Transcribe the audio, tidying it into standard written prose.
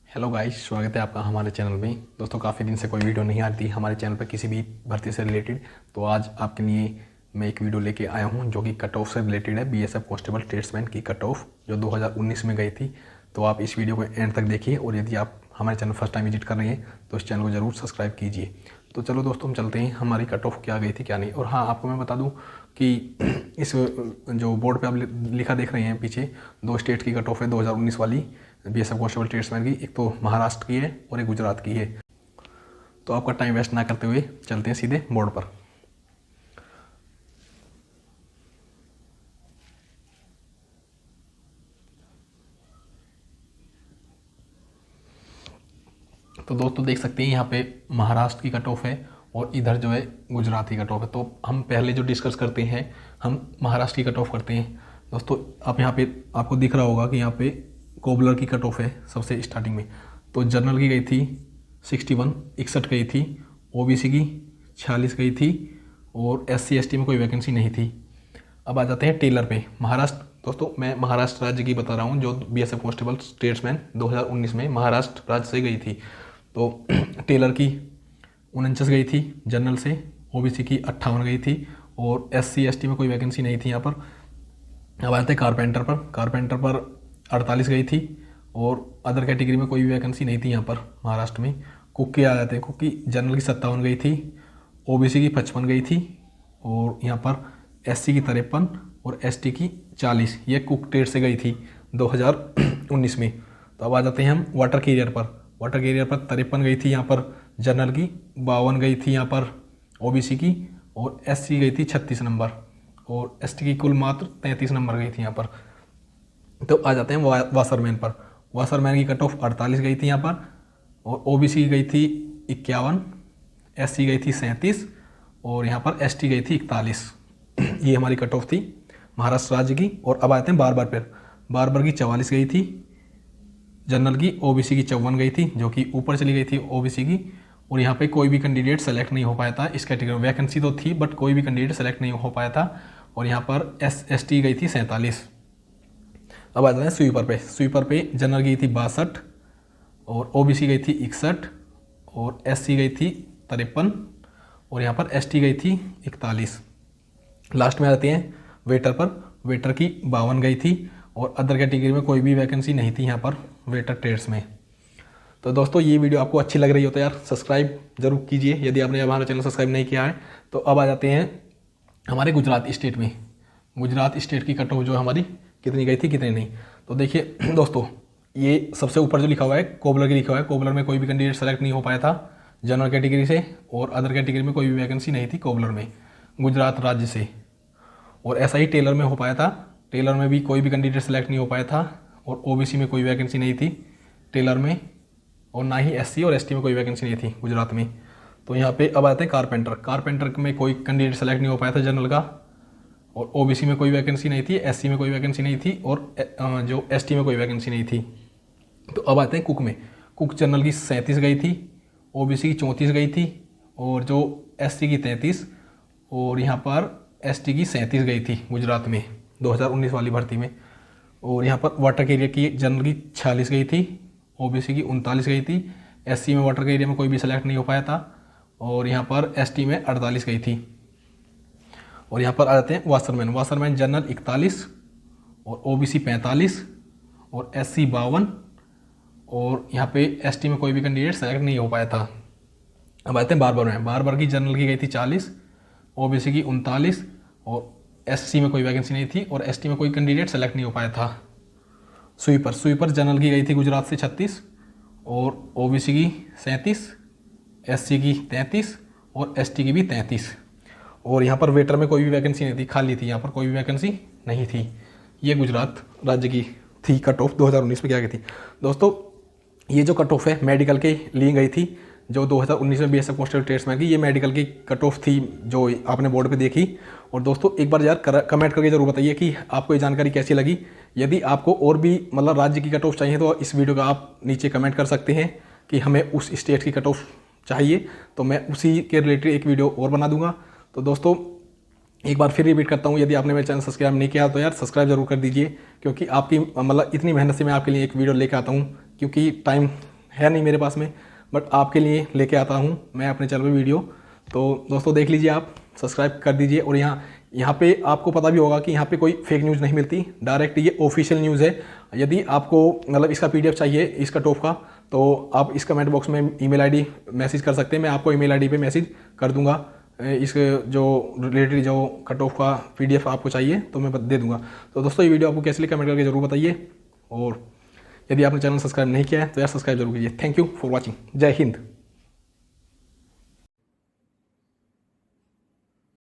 Hello guys, स्वागत है आपका हमारे चैनल में। दोस्तों, काफ़ी दिन से कोई वीडियो नहीं आती हमारे चैनल पर किसी भी भर्ती से रिलेटेड। तो आज आपके लिए मैं एक वीडियो लेके आया हूं जो कि कट ऑफ से रिलेटेड है। बीएसएफ कांस्टेबल ट्रेड्समैन की कट ऑफ जो 2019 में गई थी। तो आप इस वीडियो को एंड तक देखिए, और यदि आप हमारे चैनल फर्स्ट टाइम विजिट कर रहे हैं तो इस चैनल को ज़रूर सब्सक्राइब कीजिए। तो चलो दोस्तों, हम चलते हैं हमारी कट ऑफ क्या गई थी क्या नहीं। और हाँ, आपको मैं बता दूँ कि इस जो बोर्ड पे आप लिखा देख रहे हैं पीछे, दो स्टेट की कट ऑफ है 2019 वाली बीएसएफ कांस्टेबल ट्रेड्समैन की। एक तो महाराष्ट्र की है और एक गुजरात की है। तो आपका टाइम वेस्ट ना करते हुए चलते हैं सीधे बोर्ड पर। तो दोस्तों देख सकते हैं यहाँ पे महाराष्ट्र की कट ऑफ है और इधर जो है गुजरात की कट ऑफ है। तो हम पहले जो डिस्कस करते हैं, हम महाराष्ट्र की कट ऑफ करते हैं। दोस्तों आप यहाँ पे आपको दिख रहा होगा कि यहाँ पे कोबलर की कट ऑफ है सबसे स्टार्टिंग में। तो जनरल की गई थी 61 गई थी, ओबीसी की 46 गई थी, और एससी एसटी में कोई वैकेंसी नहीं थी। अब आ जाते हैं टेलर पे। महाराष्ट्र, दोस्तों मैं महाराष्ट्र राज्य की बता रहा हूँ जो बीएसएफ कांस्टेबल ट्रेड्समैन 2019 में महाराष्ट्र राज्य से गई थी। तो टेलर की 49 गई थी जनरल से, ओबीसी की 58 गई थी, और एससी एसटी में कोई वैकेंसी नहीं थी यहाँ पर। अब आते हैं कारपेंटर पर। कारपेंटर पर 48 गई थी, और अदर कैटेगरी में कोई भी वैकेंसी नहीं थी यहाँ पर महाराष्ट्र में। कुक के आ जाते हैं। कुक की जनरल की 57 गई थी, ओबीसी की 55 गई थी, और यहाँ पर एससी की 53 और एसटी की 40। ये कुक ट्रेड से गई थी 2019 में। तो अब आ जाते हैं हम वाटर कैरियर पर। वाटर कैरियर पर 53 गई थी यहाँ पर जनरल की, 52 गई थी यहाँ पर ओबीसी की, और एससी गई थी 36 नंबर, और एसटी की कुल मात्र 33 नंबर गई थी यहाँ पर। तो आ जाते हैं वाशरमैन पर। वाशरमैन की कट ऑफ 48 गई थी यहाँ पर, और ओबीसी की गई थी 51, एससी गई थी 37, और यहाँ पर एसटी गई थी 41। ये हमारी कट ऑफ थी महाराष्ट्र राज्य की। और अब आते हैं बारबर पर। बारबर की 44 गई थी जनरल की, ओबीसी की 54 गई थी जो कि ऊपर चली गई थी ओबीसी की। और यहाँ पे कोई भी कैंडिडेट सेलेक्ट नहीं हो पाया था इस कैटेगरी में। वैकेंसी तो थी बट कोई भी कैंडिडेट सेलेक्ट नहीं हो पाया था। और यहाँ पर एसटी गई थी 47। अब आ जाते हैं स्वीपर पे। स्वीपर पे जनरल गई थी 62, और ओबीसी गई थी 61, और एससी गई थी 53, और यहाँ पर एसटी गई थी 41। लास्ट में आ जाते हैं वेटर पर। वेटर की 52 गई थी, और अदर कैटेगरी में कोई भी वैकेंसी नहीं थी यहाँ पर वेटर ट्रेड्स में। तो दोस्तों ये वीडियो आपको अच्छी लग रही हो तो यार सब्सक्राइब जरूर कीजिए यदि आपने हमारा चैनल सब्सक्राइब नहीं किया है। तो अब आ जाते हैं हमारे गुजरात स्टेट में। गुजरात स्टेट की कट ऑफ जो हमारी कितनी गई थी कितनी नहीं। तो देखिए दोस्तों, ये सबसे ऊपर जो लिखा हुआ है कोबलर की लिखा हुआ है। कोबलर में कोई भी कैंडिडेट सेलेक्ट नहीं हो पाया था जनरल कैटेगरी से, और अदर कैटेगरी में कोई भी वैकेंसी नहीं थी कोबलर में गुजरात राज्य से। और ऐसा ही टेलर में हो पाया था। टेलर में भी कोई भी कैंडिडेट सेलेक्ट नहीं हो पाया था, और ओबीसी में कोई वैकेंसी नहीं थी टेलर में, और ना ही एससी और एसटी में कोई वैकेंसी नहीं थी गुजरात में। तो यहाँ पे अब आते हैं कारपेंटर। कारपेंटर में कोई कैंडिडेट सेलेक्ट नहीं हो पाया था जनरल का, और ओबीसी में कोई वैकेंसी नहीं थी, एससी में कोई वैकेंसी नहीं थी, और जो एसटी में कोई वैकेंसी नहीं थी। तो अब आते हैं कुक में। कुक जनरल की 37 गई थी, ओबीसी की 34 गई थी, और जो एससी की 33, और यहाँ पर एसटी की 37 गई थी गुजरात में 2019 वाली भर्ती में। और यहाँ पर वाटर कैरियर की जनरल की 46 गई थी, ओबीसी की 39 गई थी, एससी में वाटर कैरियर में कोई भी सेलेक्ट नहीं हो पाया था, और यहाँ पर एसटी में 48 गई थी। और यहाँ पर आ जाते हैं वाशरमैन। वाशरमैन जनरल 41, और ओबीसी 45, और एससी 52, और यहाँ पे एसटी में कोई भी कैंडिडेट सेलेक्ट नहीं हो पाया था। अब आते हैं बारबर में। बारबर की जनरल की गई थी 40, ओबीसी की 39, और एससी में कोई वैकेंसी नहीं थी, और एसटी में कोई कैंडिडेट सेलेक्ट नहीं हो पाया था। स्वीपर। स्वीपर जनरल की गई थी गुजरात से 36, और ओबीसी की 37, एससी की 33, और एसटी की भी 33। और यहाँ पर वेटर में कोई भी वैकेंसी नहीं थी, खाली थी, यहाँ पर कोई भी वैकेंसी नहीं थी। ये गुजरात राज्य की थी कट ऑफ 2019 में क्या गई थी। दोस्तों ये जो कट ऑफ है मेडिकल के लिए गई थी जो 2019 में बीएसएफ कांस्टेबल ट्रेड्समैन की। ये मेडिकल की कट ऑफ थी जो आपने बोर्ड पे देखी। और दोस्तों एक बार यार कमेंट करके जरूर बताइए कि आपको ये जानकारी कैसी लगी। यदि आपको और भी मतलब राज्य की कट ऑफ चाहिए तो इस वीडियो का आप नीचे कमेंट कर सकते हैं कि हमें उस स्टेट की कट ऑफ चाहिए, तो मैं उसी के रिलेटेड एक वीडियो और बना दूंगा। तो दोस्तों एक बार फिर रिपीट करता हूँ, यदि आपने मेरे चैनल सब्सक्राइब नहीं किया तो यार सब्सक्राइब जरूर कर दीजिए, क्योंकि आपकी मतलब इतनी मेहनत से मैं आपके लिए एक वीडियो लेकर आता हूँ, क्योंकि टाइम है नहीं मेरे पास में, बट आपके लिए लेके आता हूँ मैं अपने चैनल पे वीडियो। तो दोस्तों देख लीजिए, आप सब्सक्राइब कर दीजिए। और यहाँ पे आपको पता भी होगा कि यहाँ पे कोई फेक न्यूज़ नहीं मिलती, डायरेक्ट ये ऑफिशियल न्यूज़ है। यदि आपको मतलब इसका PDF चाहिए इस कट ऑफ का, तो आप इस कमेंट बॉक्स में ईमेल आईडी मैसेज कर सकते हैं, मैं आपको ईमेल आईडी पे मैसेज कर दूंगा। इस जो रिलेटेड जो कट ऑफ का PDF आपको चाहिए तो मैं दे दूंगा। तो दोस्तों ये वीडियो आपको कैसे लगी कमेंट करके जरूर बताइए, और यदि आपने चैनल सब्सक्राइब नहीं किया है तो यार सब्सक्राइब जरूर कीजिए। Thank you for watching. जय हिंद।